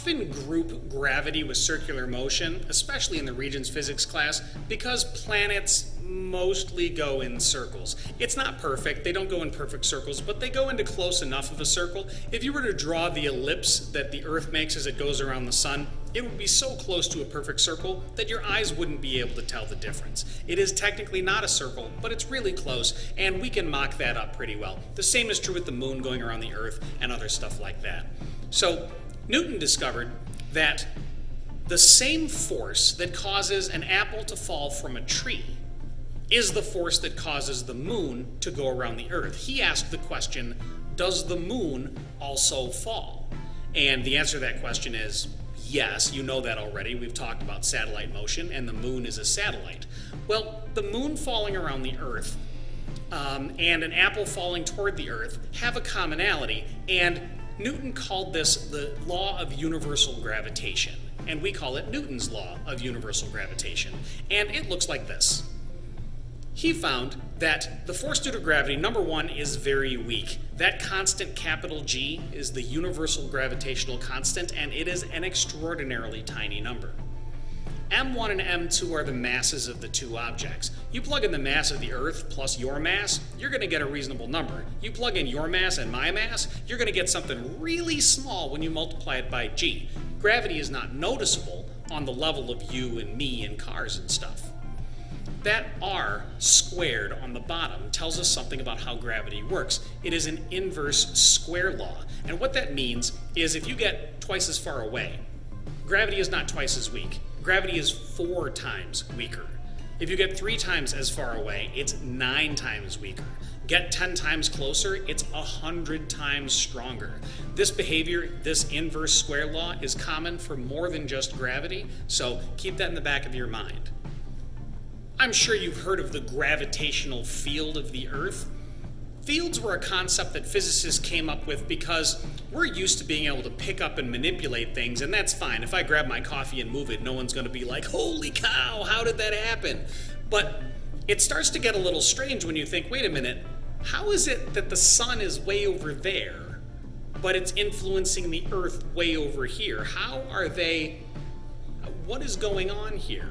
often group gravity with circular motion, especially in the Regents physics class, because planets mostly go in circles. It's not perfect, they don't go in perfect circles, but they go into close enough of a circle. If you were to draw the ellipse that the Earth makes as it goes around the sun, it would be so close to a perfect circle that your eyes wouldn't be able to tell the difference. It is technically not a circle, but it's really close, and we can mock that up pretty well. The same is true with the moon going around the Earth and other stuff like that. So Newton discovered that the same force that causes an apple to fall from a tree is the force that causes the moon to go around the Earth. He asked the question, does the moon also fall? And the answer to that question is yes. You know that already. We've talked about satellite motion, and the moon is a satellite. Well, the moon falling around the Earth and an apple falling toward the Earth have a commonality, and Newton called this the Law of Universal Gravitation, and we call it Newton's Law of Universal Gravitation. And it looks like this. He found that the force due to gravity, number one, is very weak. That constant, capital G, is the universal gravitational constant, and it is an extraordinarily tiny number. M1 and M2 are the masses of the two objects. You plug in the mass of the Earth plus your mass, you're going to get a reasonable number. You plug in your mass and my mass, you're going to get something really small when you multiply it by G. Gravity is not noticeable on the level of you and me and cars and stuff. That R squared on the bottom tells us something about how gravity works. It is an inverse square law. And what that means is if you get twice as far away, gravity is not twice as weak. Gravity is 4 times weaker. If you get 3 times as far away, it's 9 times weaker. Get 10 times closer, it's 100 times stronger. This behavior, this inverse square law, is common for more than just gravity, so keep that in the back of your mind. I'm sure you've heard of the gravitational field of the Earth. Fields were a concept that physicists came up with because we're used to being able to pick up and manipulate things, and that's fine. If I grab my coffee and move it, no one's going to be like, holy cow, how did that happen? But it starts to get a little strange when you think, wait a minute, how is it that the sun is way over there, but it's influencing the Earth way over here? What is going on here?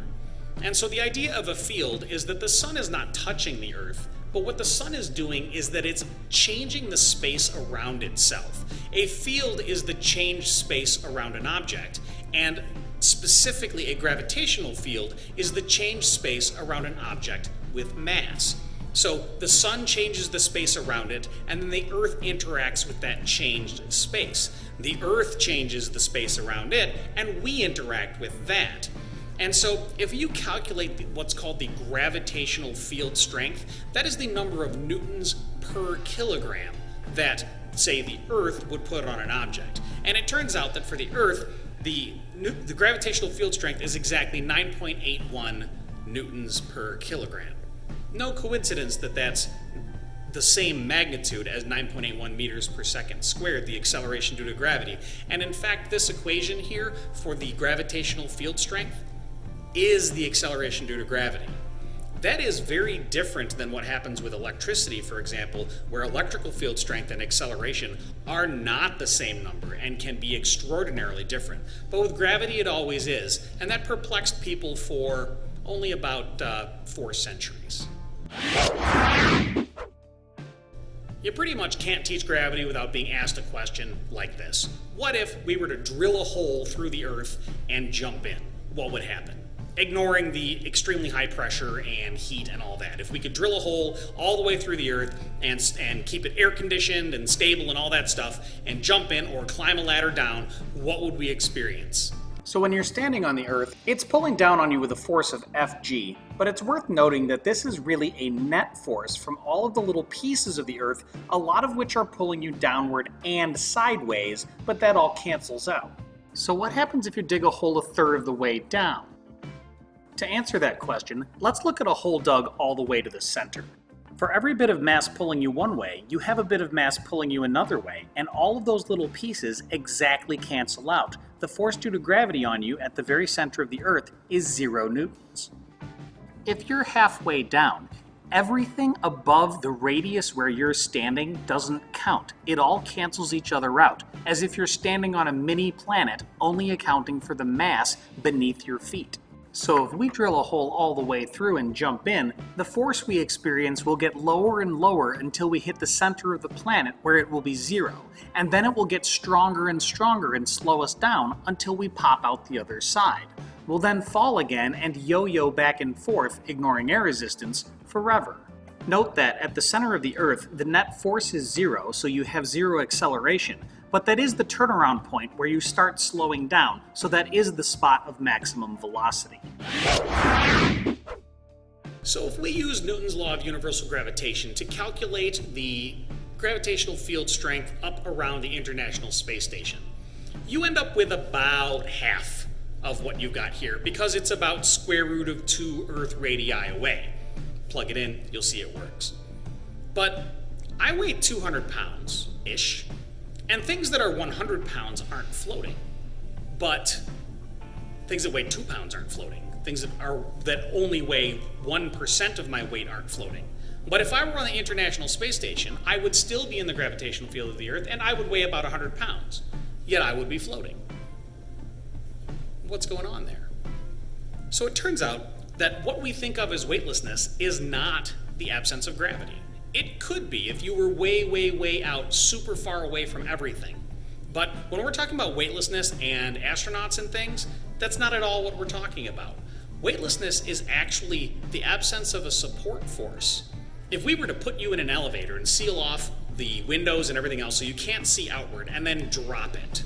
And so the idea of a field is that the sun is not touching the Earth, but what the sun is doing is that it's changing the space around itself. A field is the changed space around an object, and specifically a gravitational field is the changed space around an object with mass. So the sun changes the space around it, and then the Earth interacts with that changed space. The Earth changes the space around it, and we interact with that. And so if you calculate what's called the gravitational field strength, that is the number of newtons per kilogram that, say, the Earth would put on an object. And it turns out that for the Earth, the gravitational field strength is exactly 9.81 newtons per kilogram. No coincidence that that's the same magnitude as 9.81 meters per second squared, the acceleration due to gravity. And in fact, this equation here for the gravitational field strength is the acceleration due to gravity. That is very different than what happens with electricity, for example, where electrical field strength and acceleration are not the same number and can be extraordinarily different. But with gravity, it always is, and that perplexed people for only about 4 centuries. You pretty much can't teach gravity without being asked a question like this. What if we were to drill a hole through the Earth and jump in? What would happen? Ignoring the extremely high pressure and heat and all that. If we could drill a hole all the way through the Earth and keep it air conditioned and stable and all that stuff and jump in or climb a ladder down, what would we experience? So when you're standing on the Earth, it's pulling down on you with a force of Fg, but it's worth noting that this is really a net force from all of the little pieces of the Earth, a lot of which are pulling you downward and sideways, but that all cancels out. So what happens if you dig a hole a third of the way down? To answer that question, let's look at a hole dug all the way to the center. For every bit of mass pulling you one way, you have a bit of mass pulling you another way, and all of those little pieces exactly cancel out. The force due to gravity on you at the very center of the Earth is 0 newtons. If you're halfway down, Everything above the radius where you're standing doesn't count. It all cancels each other out, as if you're standing on a mini planet, only accounting for the mass beneath your feet. So if we drill a hole all the way through and jump in, the force we experience will get lower and lower until we hit the center of the planet where it will be zero, and then it will get stronger and stronger and slow us down until we pop out the other side. We'll then fall again and yo-yo back and forth, ignoring air resistance, forever. Note that at the center of the Earth, the net force is zero, so you have zero acceleration, but that is the turnaround point where you start slowing down, so that is the spot of maximum velocity. So if we use Newton's law of universal gravitation to calculate the gravitational field strength up around the International Space Station, you end up with about half of what you got here, because it's about square root of 2 Earth radii away. Plug it in, you'll see it works. But I weigh 200 pounds-ish, and things that are 100 pounds aren't floating. But things that weigh 2 pounds aren't floating. Things that only weigh 1% of my weight aren't floating. But if I were on the International Space Station, I would still be in the gravitational field of the Earth, and I would weigh about 100 pounds. Yet I would be floating. What's going on there? So it turns out that what we think of as weightlessness is not the absence of gravity. It could be if you were way, way, way out, super far away from everything. But when we're talking about weightlessness and astronauts and things, that's not at all what we're talking about. Weightlessness is actually the absence of a support force. If we were to put you in an elevator and seal off the windows and everything else so you can't see outward and then drop it,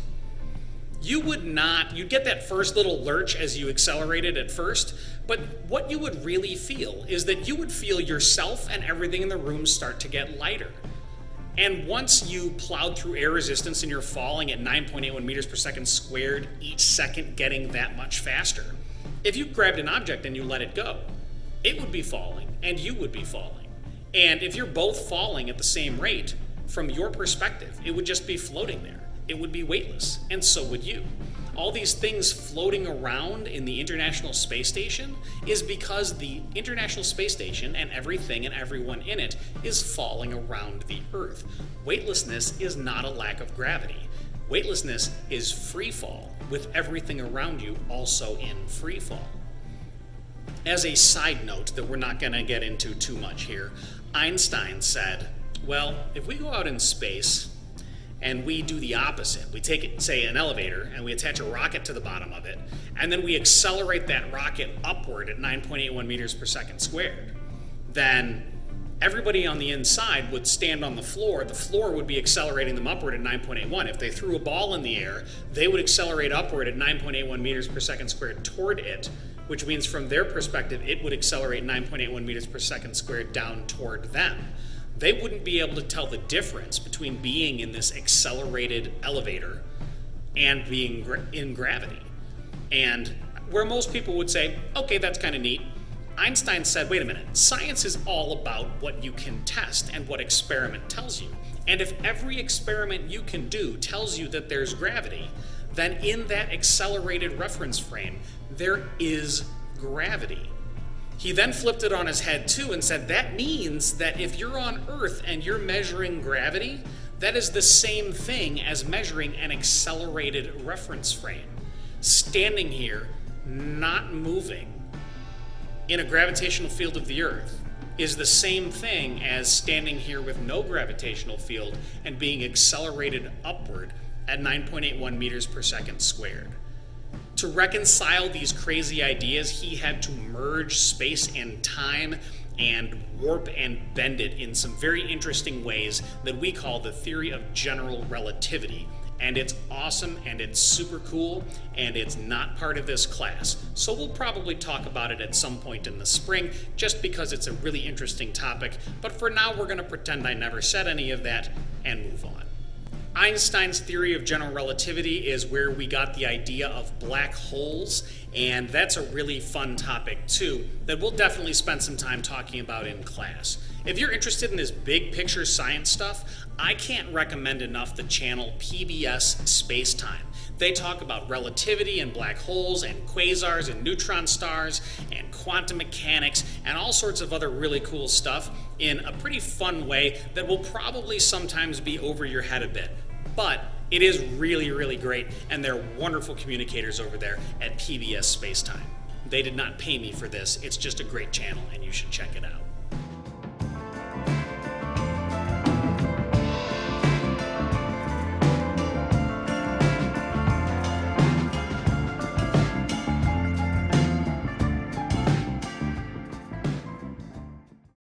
you'd get that first little lurch as you accelerated at first, but what you would really feel is that you would feel yourself and everything in the room start to get lighter. And once you plowed through air resistance and you're falling at 9.81 meters per second squared, each second getting that much faster, if you grabbed an object and you let it go, it would be falling and you would be falling. And if you're both falling at the same rate, from your perspective, it would just be floating there. It would be weightless, and so would you. All these things floating around in the International Space Station is because the International Space Station and everything and everyone in it is falling around the Earth. Weightlessness is not a lack of gravity. Weightlessness is free fall, with everything around you also in free fall. As a side note that we're not going to get into too much here, Einstein said, well, if we go out in space and we do the opposite, we take, say, an elevator and we attach a rocket to the bottom of it, and then we accelerate that rocket upward at 9.81 meters per second squared, then everybody on the inside would stand on the floor would be accelerating them upward at 9.81. If they threw a ball in the air, they would accelerate upward at 9.81 meters per second squared toward it, which means from their perspective, it would accelerate 9.81 meters per second squared down toward them. They wouldn't be able to tell the difference between being in this accelerated elevator and being in gravity. And where most people would say, okay, that's kind of neat, Einstein said, wait a minute, science is all about what you can test and what experiment tells you. And if every experiment you can do tells you that there's gravity, then in that accelerated reference frame, there is gravity. He then flipped it on his head too and said that means that if you're on Earth and you're measuring gravity, that is the same thing as measuring an accelerated reference frame. Standing here, not moving, in a gravitational field of the Earth is the same thing as standing here with no gravitational field and being accelerated upward at 9.81 meters per second squared. To reconcile these crazy ideas, he had to merge space and time and warp and bend it in some very interesting ways that we call the theory of general relativity. And it's awesome and it's super cool and it's not part of this class. So we'll probably talk about it at some point in the spring just because it's a really interesting topic. But for now, we're going to pretend I never said any of that and move on. Einstein's theory of general relativity is where we got the idea of black holes, and that's a really fun topic too that we'll definitely spend some time talking about in class. If you're interested in this big picture science stuff, I can't recommend enough the channel PBS Spacetime. They talk about relativity and black holes and quasars and neutron stars and quantum mechanics and all sorts of other really cool stuff in a pretty fun way that will probably sometimes be over your head a bit. But it is really, really great, and they're wonderful communicators over there at PBS Spacetime. They did not pay me for this, it's just a great channel, and you should check it out.